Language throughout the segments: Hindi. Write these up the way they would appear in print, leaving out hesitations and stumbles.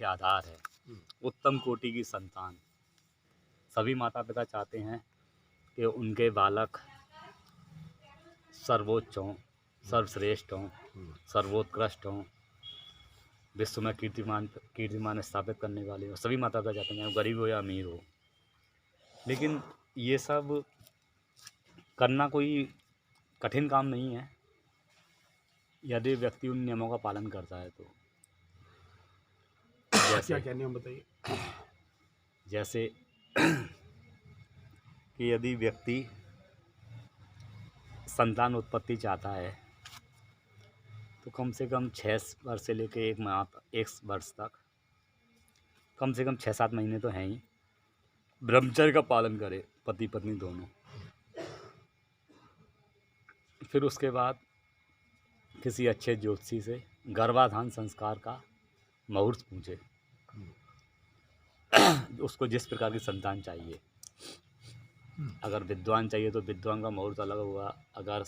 मुख्य आधार है, उत्तम कोटि की संतान। सभी माता पिता चाहते हैं कि उनके बालक सर्वोच्च हों, सर्वश्रेष्ठ हों, सर्वोत्कृष्ट हों, विश्व में कीर्तिमान स्थापित करने वाले हों। सभी माता पिता चाहते हैं, वो गरीब हो या अमीर हो। लेकिन ये सब करना कोई कठिन काम नहीं है, यदि व्यक्ति उन नियमों का पालन करता है तो। क्या क्या नियम बताइए। जैसे कि यदि व्यक्ति संतान उत्पत्ति चाहता है तो कम से कम 6 वर्ष से लेकर 1 वर्ष तक, कम से कम 6-7 महीने तो हैं ही, ब्रह्मचर्य का पालन करे, पति पत्नी दोनों। फिर उसके बाद किसी अच्छे ज्योतिषी से गर्भाधान संस्कार का मुहूर्त पूछे, उसको जिस प्रकार की संतान चाहिए। अगर विद्वान चाहिए तो विद्वान का मुहूर्त अलग होगा, अगर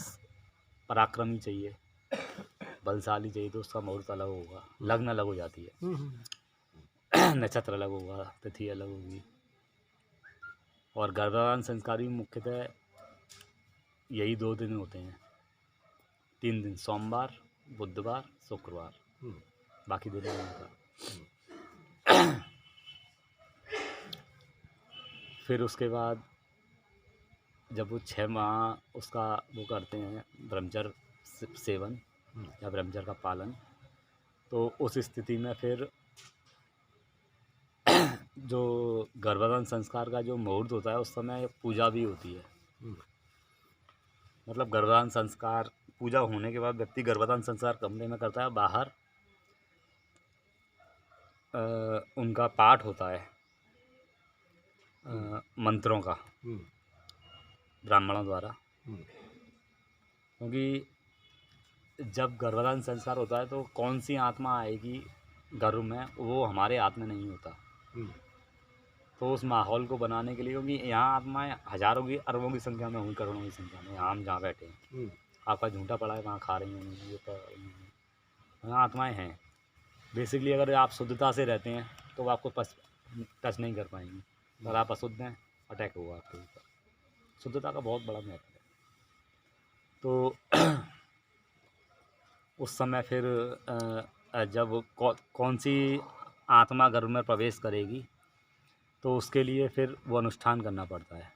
पराक्रमी चाहिए, बलशाली चाहिए तो उसका मुहूर्त अलग होगा, लग्न अलग हो जाती है, नक्षत्र अलग होगा, तिथि अलग होगी। और गर्भाधान संस्कार भी मुख्यतः यही 2 दिन होते हैं, 3 दिन, सोमवार, बुधवार, शुक्रवार, बाकी दिन नहीं होता। फिर उसके बाद जब वो 6 माह उसका वो करते हैं ब्रह्मचर्य सेवन या ब्रह्मचर्य का पालन, तो उस स्थिति में फिर जो गर्भाधान संस्कार का जो मुहूर्त होता है उस समय पूजा भी होती है। मतलब गर्भाधान संस्कार पूजा होने के बाद व्यक्ति गर्भाधान संस्कार कमरे में करता है, बाहर उनका पाठ होता है मंत्रों का ब्राह्मणों द्वारा। क्योंकि जब गर्भाधान संस्कार होता है तो कौन सी आत्मा आएगी गर्भ में, वो हमारे हाथ में नहीं होता। तो उस माहौल को बनाने के लिए, क्योंकि यहाँ आत्माएं हज़ारों की अरबों की संख्या में होंगी, करोड़ों की संख्या में, यहाँ हम जहाँ बैठे हैं, आपका झूठा पड़ा है वहाँ खा रही होंगी, ये कर रही होंगी, यहाँ आत्माएं हैं। बेसिकली अगर आप शुद्धता से रहते हैं तो आपको टच नहीं कर पाएंगी। अगर आप अशुद्ध हैं, अटैक होगा आपके ऊपर। शुद्धता का बहुत बड़ा महत्व है। तो उस समय फिर जब कौन सी आत्मा गर्भ में प्रवेश करेगी तो उसके लिए फिर वो अनुष्ठान करना पड़ता है।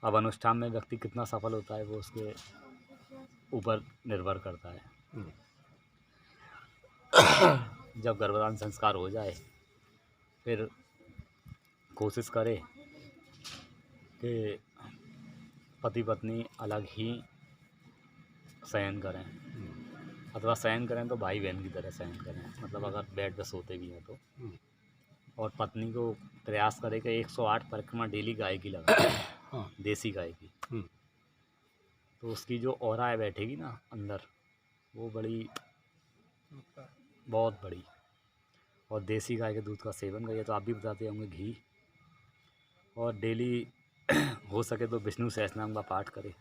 अब अनुष्ठान में व्यक्ति कितना सफल होता है वो उसके ऊपर निर्भर करता है। जब गर्भधान संस्कार हो जाए फिर कोशिश करे कि पति पत्नी अलग ही शयन करें, अथवा शयन करें तो भाई बहन की तरह शयन करें। मतलब अगर बेड पे सोते भी हैं तो। और पत्नी को प्रयास करे कि 108 परिक्रमा डेली गाय की लगाए, देसी गाय की। तो उसकी जो ऑरा है बैठेगी ना अंदर, वो बड़ी, बहुत बड़ी। और देसी गाय के दूध का सेवन करिए, तो आप भी बताते होंगे, घी। और डेली हो सके तो विष्णु सहस्रनाम का पाठ करें,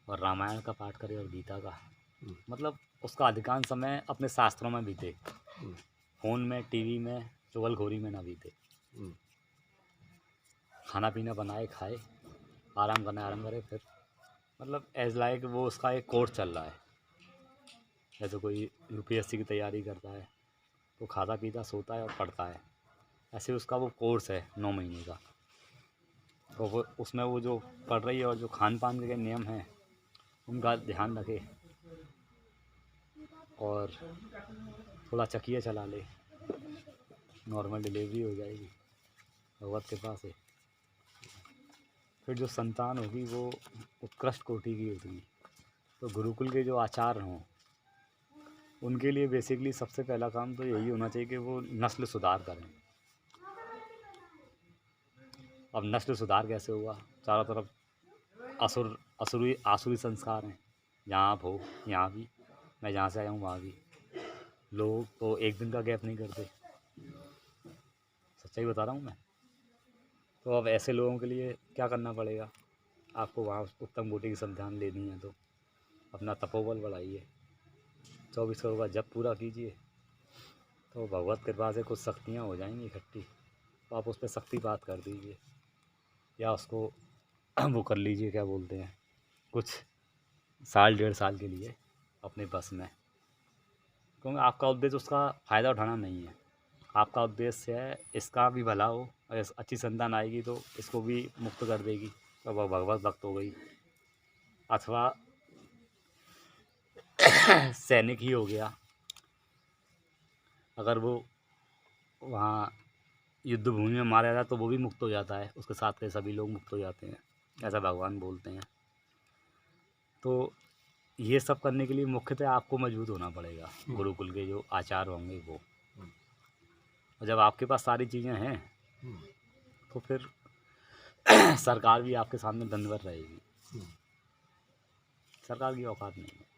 और रामायण का पाठ करे, और गीता का। मतलब उसका अधिकांश समय अपने शास्त्रों में बीते, फ़ोन में, टीवी में, चुगलखोरी में ना बीते। खाना पीना बनाए, खाए, आराम करना आराम करे। फिर मतलब एज लाइक वो उसका एक कोर्स चल रहा है। जैसे कोई यूपीएससी की तैयारी करता है तो खाता पीता सोता है और पढ़ता है, ऐसे उसका वो कोर्स है 9 महीने का। तो वो उसमें वो जो पढ़ रही है और जो खान पान के नियम हैं उनका ध्यान रखे, और थोड़ा चकिया चला ले, नॉर्मल डिलीवरी हो जाएगी भगवत कृपा से। फिर जो संतान होगी वो उत्कृष्ट कोटि की होगी। तो गुरुकुल के जो आचार्य हों उनके लिए बेसिकली सबसे पहला काम तो यही होना चाहिए कि वो नस्ल सुधार करें। अब नस्ल सुधार कैसे होगा? चारों तरफ आसुरी संस्कार हैं। जहाँ आप हो यहाँ भी, मैं जहाँ से आया हूँ वहाँ भी। लोग तो एक दिन का गैप नहीं करते, सच्चाई बता रहा हूँ मैं। तो अब ऐसे लोगों के लिए क्या करना पड़ेगा? आपको वहाँ उत्तम कोटि की संतान लेनी है तो अपना तपोबल बढ़ाइए, 24 करोड़ का जप पूरा कीजिए, तो भगवत कृपा से कुछ शक्तियाँ हो जाएंगी इकट्ठी, तो आप उस पर शक्तिपात कर दीजिए, या उसको वो कर लीजिए, क्या बोलते हैं, कुछ साल 1.5 साल के लिए अपने बस में, क्योंकि आपका उद्देश्य उसका फ़ायदा उठाना नहीं है। आपका उद्देश्य है इसका भी भला हो, और अच्छी संतान आएगी तो इसको भी मुक्त कर देगी, तो वह भगवत भक्त हो गई। अथवा सैनिक ही हो गया, अगर वो वहाँ युद्ध भूमि में मारा जाता है तो वो भी मुक्त हो जाता है, उसके साथ के सभी लोग मुक्त हो जाते हैं, ऐसा भगवान बोलते हैं। तो ये सब करने के लिए मुख्यतः आपको मजबूत होना पड़ेगा, गुरुकुल के जो आचार्य होंगे वो। और जब आपके पास सारी चीज़ें हैं तो फिर सरकार भी आपके सामने दंडवत रहेगी, सरकार की औकात नहीं है।